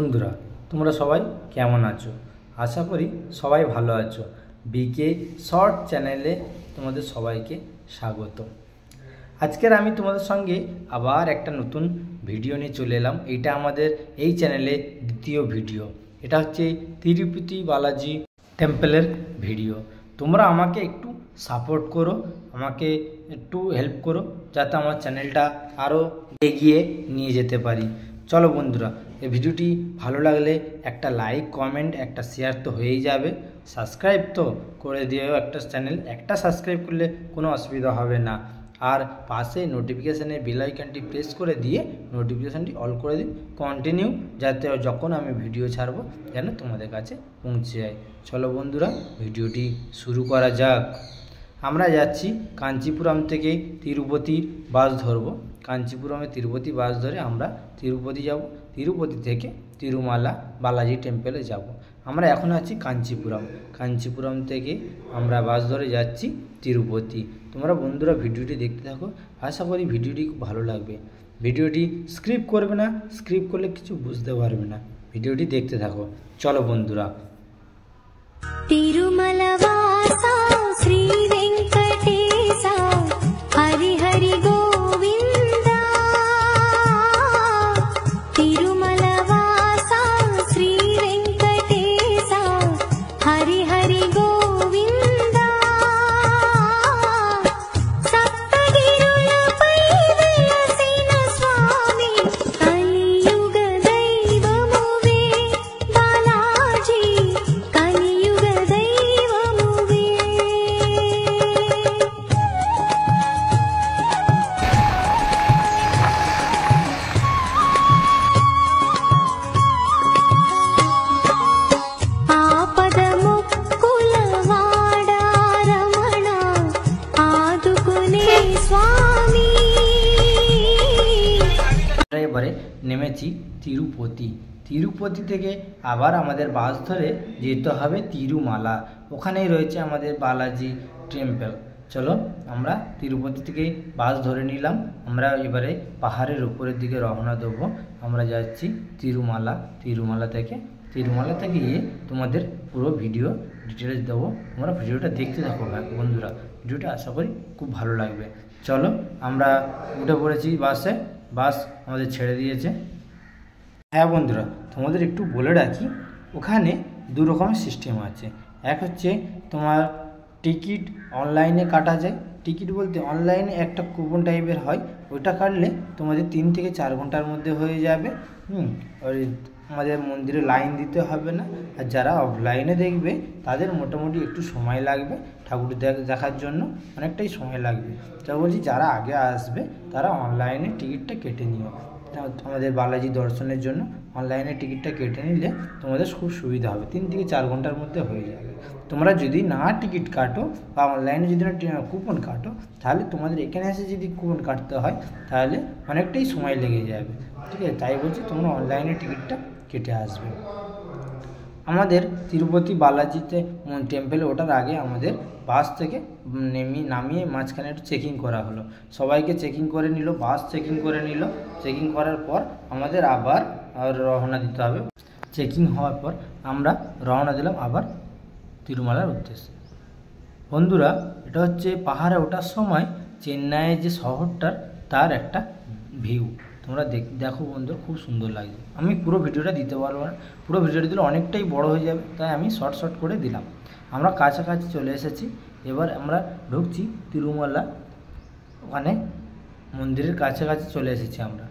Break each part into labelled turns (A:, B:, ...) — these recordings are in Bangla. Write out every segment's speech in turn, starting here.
A: বন্ধুরা, তোমরা সবাই কেমন আছো? আশা করি সবাই ভালো আছো। বিকে শর্ট চ্যানেলে তোমাদের সবাইকে স্বাগত। আজকের আমি তোমাদের সঙ্গে আবার একটা নতুন ভিডিও নিয়ে চলে এলাম। এটা আমাদের এই চ্যানেলে দ্বিতীয় ভিডিও। এটা হচ্ছে তিরুপতি বালাজি টেম্পলের ভিডিও। তোমরা আমাকে একটু সাপোর্ট করো, আমাকে একটু হেল্প করো, যাতে আমার চ্যানেলটা আরও এগিয়ে নিয়ে যেতে পারি। চলো বন্ধুরা, এই ভিডিওটি ভালো লাগলে একটা লাইক, কমেন্ট, একটা শেয়ার তো হয়েই যাবে। সাবস্ক্রাইব তো করে দিও। একটা সাবস্ক্রাইব করলে কোনো অসুবিধা হবে না। আর পাশে নোটিফিকেশানের বেল আইকনটি প্রেস করে দিয়ে নোটিফিকেশানটি অল করে দিন, কন্টিনিউ, যাতে যখন আমি ভিডিও ছাড়বো যেন তোমাদের কাছে পৌঁছে যায়। চলো বন্ধুরা, ভিডিওটি শুরু করা যাক। আমরা যাচ্ছি কাঞ্চিপুরম থেকে তিরুপতির বাস ধরবো। কাঞ্চিপুরমে তিরুপতি বাস ধরে আমরা তিরুপতি যাব। তিরুপতি থেকে তিরুমালা বালাজি টেম্পলে যাব। আমরা এখন আছি কাঞ্চিপুরম। কাঞ্চিপুরম থেকে আমরা বাস ধরে যাচ্ছি তিরুপতি। তোমরা বন্ধুরা ভিডিওটি দেখতে থাকো, আশা করি ভিডিওটি খুব ভালো লাগবে। ভিডিওটি স্ক্রিপ করবে না, স্ক্রিপ করলে কিছু বুঝতে পারবে না। ভিডিওটি দেখতে থাকো। চলো বন্ধুরা।
B: তিরুমালা বাসা শ্রী वेंकटेशा हरि हरि गोविंदा। तिरुमला वासा श्री वेंकटेशा हरि हरि गोविंदा। सप्तगिरुलपै वेलसिन स्वामी कलियुग दैवमुवे बालाजी कलियुग दैवमुवे। ఆపదముక్కులవాడా రమణ ఆదుకునే స్వామి।
A: আমরা এবারে নেমেছি তিরুপতি। তিরুপতি থেকে আবার আমাদের বাস ধরে যেতে হবে তিরুমালা। ওখানেই রয়েছে আমাদের বালাজি টেম্পল। চলো, আমরা তিরুপতি থেকে বাস ধরে নিলাম। আমরা এবারে পাহাড়ের উপরের দিকে রওনা দেবো। আমরা যাচ্ছি তিরুমালা। তিরুমালা থেকে গিয়ে তোমাদের পুরো ভিডিও ডিটেলস দেবো। তোমরা ভিডিওটা দেখতে থাকো বন্ধুরা। ভিডিওটা আশা করি খুব ভালো লাগবে। চলো, আমরা উঠে পড়েছি বাসে। বাস আমাদের ছেড়ে দিয়েছে। হ্যাঁ বন্ধুরা, তোমাদের একটু বলে রাখি, ওখানে দু রকমের সিস্টেম আছে। এক হচ্ছে তোমার টিকিট অনলাইনে কাটা যায়। টিকিট বলতে অনলাইনে একটা কুপন টাইপের হয়, ওইটা কাটলে তোমাদের 3 থেকে 4 ঘন্টার মধ্যে হয়ে যাবে। আর আমাদের মন্দিরে লাইন দিতে হবে না। আর যারা অফলাইনে দেখবে তাদের মোটামুটি একটু সময় লাগবে, ঠাকুর দেখার জন্য অনেকটাই সময় লাগবে। তা বলছি, যারা আগে আসবে তারা অনলাইনে টিকিটটা কেটে নিও। আমাদের বালাজি দর্শনের জন্য অনলাইনে টিকিটটা কেটে নিলে তোমাদের খুব সুবিধা হবে। 3 থেকে 4 ঘন্টার মধ্যে হয়ে যাবে। তোমরা যদি না টিকিট কাটো বা অনলাইনে যদি না কুপন কাটো, তাহলে তোমাদের এখানে এসে যদি কুপন কাটতে হয় তাহলে অনেকটাই সময় লেগে যাবে। ঠিক আছে, তাই বলছি তোমরা অনলাইনে টিকিটটা কেটে আসবে। আমাদের তিরুপতি বালাজিতে টেম্পলে ওঠার আগে আমাদের বাস থেকে নামিয়ে মাঝখানে একটু চেকিং করা হলো। সবাইকে চেকিং করে নিল, বাস চেকিং করে নিল। চেকিং করার পর আমাদের আবার রওনা দিতে হবে। চেকিং হওয়ার পর আমরা রওনা দিলাম আবার তিরুমালার উদ্দেশ্যে। বন্ধুরা, এটা হচ্ছে পাহাড়ে ওঠার সময় চেন্নাইয়ের যে শহরটার তার একটা ভিউ। তোমরা দেখো বন্ধুরা, খুব সুন্দর লাগছে। আমি পুরো ভিডিওটা দিতে পারবো না, পুরো ভিডিওটা দিলে অনেকটাই বড় হয়ে যাবে, তাই আমি শর্ট করে দিলাম। আমরা কাছাকাছি চলে এসেছি। এবার আমরা ঢুকছি তিরুমালা। ওখানে মন্দিরের কাছাকাছি চলে এসেছি আমরা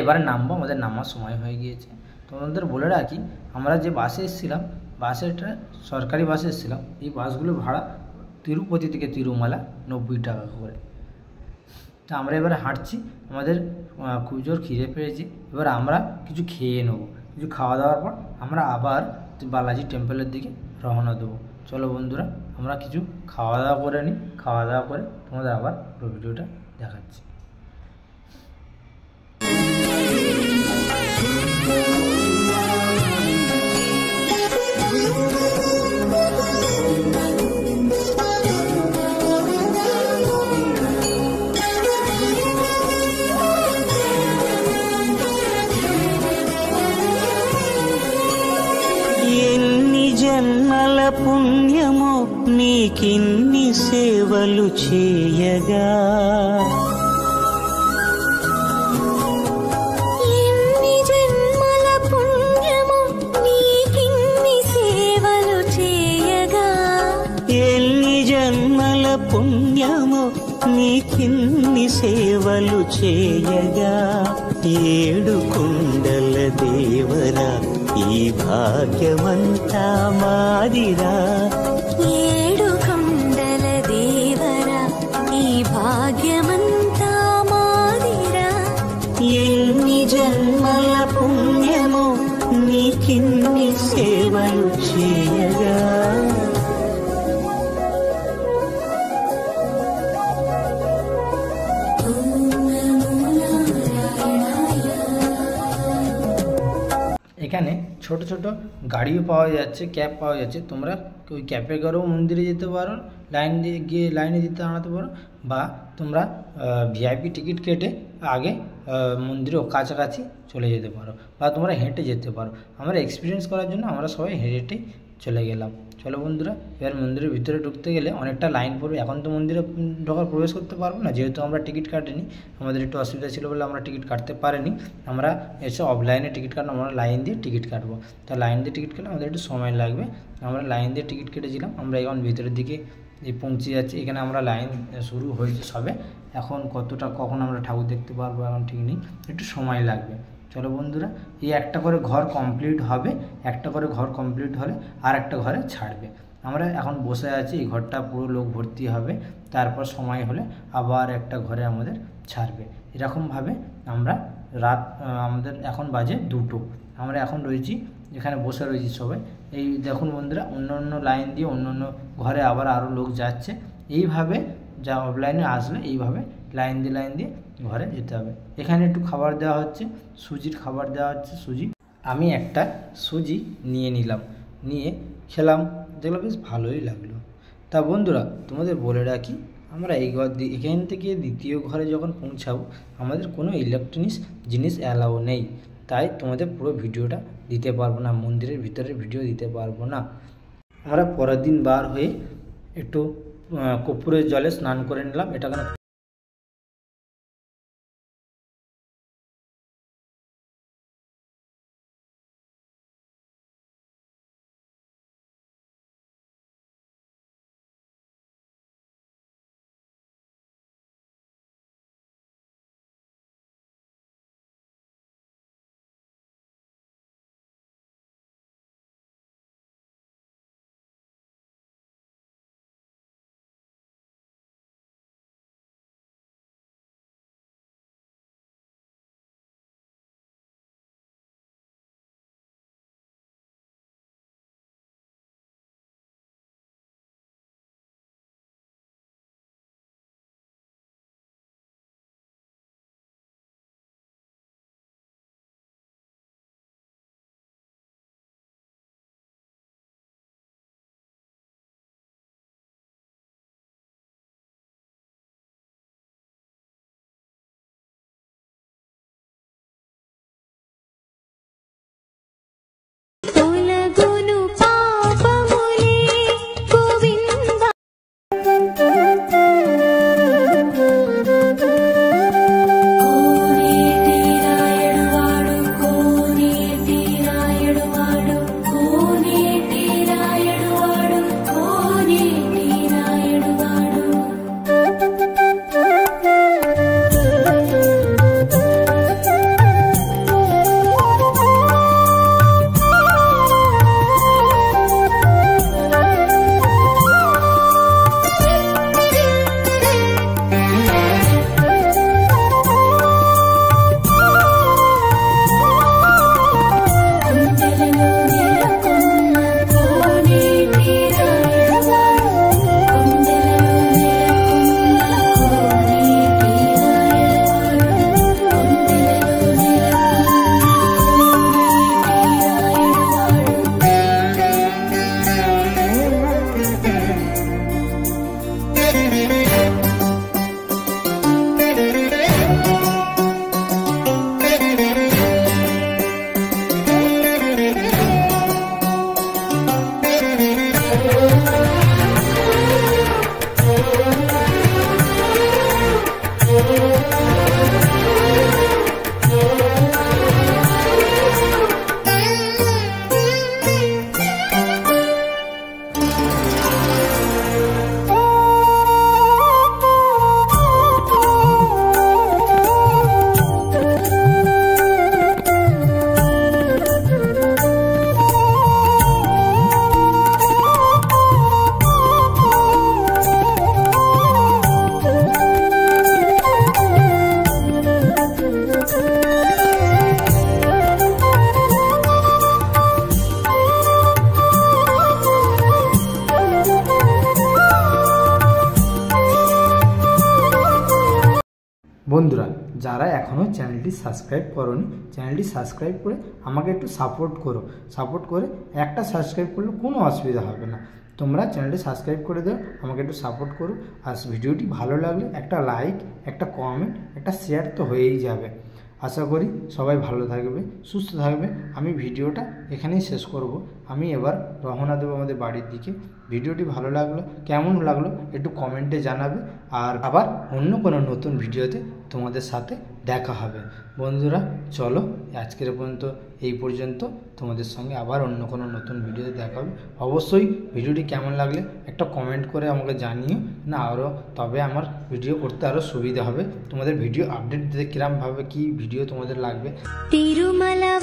A: এবারে নামবো। আমাদের নামার সময় হয়ে গিয়েছে। তোমাদের বলে রাখি, আমরা যে বাসে এসেছিলাম, বাসেটা সরকারি বাসে এসেছিলাম। এই বাসগুলো ভাড়া তিরুপতি থেকে তিরুমালা 90 টাকা করে। তা আমরা এবারে হাঁটছি। আমাদের খুব জোর খিদে পেয়েছি। এবার আমরা কিছু খেয়ে নেবো। কিছু খাওয়া দাওয়ার পর আমরা আবার বালাজি টেম্পলের দিকে রওনা দেবো। চলো বন্ধুরা, আমরা কিছু খাওয়া দাওয়া করে নিই। খাওয়া দাওয়া করে তোমাদের আবার ভিডিওটা দেখাচ্ছি।
C: ఎన్ని సేవలు చేయగా
B: ఎన్ని జన్మల పుణ్యము నీకిన్ని సేవలు చేయగా
C: ఎన్ని జన్మల పుణ్యము నీకిన్ని సేవలు చేయగా ఏడు కుండల దేవరా ఈ భాగ్యమంతా మాదిరా
B: ఏడు కొండల దేవరా ఈ భాగ్యమంతా మాదిరా
C: ఎన్ని జన్మల పుణ్యము నీకిన్ని సేవలు చేయగా
A: এখানে ছোট ছোট গাড়িও পাওয়া যাচ্ছে, ক্যাব পাওয়া যাচ্ছে। তোমরা ওই ক্যাবে করেও মন্দিরে যেতে পারো, লাইন দিয়ে গিয়ে লাইনে দিতে আনাতে পারো, বা তোমরা ভিআইপি টিকিট কেটে আগে মন্দিরের কাছাকাছি চলে যেতে পারো, বা তোমরা হেঁটে যেতে পারো। আমরা এক্সপিরিয়েন্স করার জন্য আমরা সবাই হেঁটে চলে গেলাম। চলো বন্ধুরা, এবার মন্দিরের ভিতরে ঢুকতে গেলে অনেকটা লাইন পড়বে। এখন তো মন্দিরে ঢোকার প্রবেশ করতে পারবো না, যেহেতু আমরা টিকিট কাটিনি। আমাদের একটু অসুবিধা ছিল বলে আমরা টিকিট কাটতে পারিনি। আমরা এসে অফলাইনে টিকিট কাটবো, আমরা লাইন দিয়ে টিকিট কাটবো। তা লাইন দিয়ে টিকিট কাটলে আমাদের একটু সময় লাগবে। আমরা লাইন দিয়ে টিকিট কেটেছিলাম। আমরা এখন ভিতরের দিকে পৌঁছে যাচ্ছি। এখানে আমরা লাইন শুরু হয়েছে সবে। এখন কখন আমরা ঠাকুর দেখতে পারবো এখন ঠিক নেই, একটু সময় লাগবে। চলো বন্ধুরা, এই একটা করে ঘর কমপ্লিট হবে, একটা করে ঘর কমপ্লিট হলে আর একটা ঘরে ছাড়বে। আমরা এখন বসে আছি, এই ঘরটা পুরো লোক ভর্তি হবে, তারপর সময় হলে আবার একটা ঘরে আমাদের ছাড়বে। এরকমভাবে আমরা আমাদের এখন বাজে 2টো, আমরা এখন রয়েছি এখানে বসে রয়েছি সবাই। এই দেখুন বন্ধুরা, অন্য অন্য লাইন দিয়ে অন্য অন্য ঘরে আবার আরও লোক যাচ্ছে। এইভাবে যা অফলাইনে আসলে এইভাবে লাইন দিয়ে ঘরে যেতে হবে। এখানে একটু খাবার দেওয়া হচ্ছে, সুজির খাবার দেওয়া হচ্ছে, সুজি। আমি একটা সুজি নিয়ে নিলাম, নিয়ে খেলাম, দেখলাম বেশ ভালোই লাগলো। তা বন্ধুরা, তোমাদের বলে রাখি, আমরা এখান থেকে দ্বিতীয় ঘরে যখন পৌঁছাবো, আমাদের কোনো ইলেকট্রনিক্স জিনিস অ্যালাউ নেই। তাই তোমাদের পুরো ভিডিওটা দিতে পারবো না, মন্দিরের ভিতরের ভিডিও দিতে পারবো না। আমরা পরের দিন বার হয়ে একটু কর্পূরের জলে স্নান করে নিলাম। এটা বন্ধুরা যারা এখনও চ্যানেলটি সাবস্ক্রাইব করোনি, চ্যানেলটি সাবস্ক্রাইব করে আমাকে একটু সাপোর্ট করো। সাপোর্ট করে একটা সাবস্ক্রাইব করলে কোনো অসুবিধা হবে না। তোমরা চ্যানেলটি সাবস্ক্রাইব করে দাও, আমাকে একটু সাপোর্ট করো। আর ভিডিওটি ভালো লাগলে একটা লাইক, একটা কমেন্ট, একটা শেয়ার তো হয়েই যাবে। আশা করি সবাই ভালো থাকবে, সুস্থ থাকবে। আমি ভিডিওটা এখানেই শেষ করব। আমি এবার রওনা দেবো আমাদের বাড়ির দিকে। ভিডিওটি ভালো লাগলো, কেমন লাগলো একটু কমেন্টে জানাবে। আর আবার অন্য কোনো নতুন ভিডিওতে তোমাদের সাথে দেখা হবে। বন্ধুরা চলো আজকের পর্যন্ত এই পর্যন্ত। তোমাদের সঙ্গে আবার অন্য কোনো নতুন ভিডিওতে দেখা হবে। অবশ্যই ভিডিওটি কেমন লাগলে একটা কমেন্ট করে আমাকে জানিও না, আরও তবে আমার ভিডিও করতে আরও সুবিধা হবে। তোমাদের ভিডিও আপডেট দিতে কিরমভাবে কী ভিডিও তোমাদের লাগবে।
B: তিরুমালা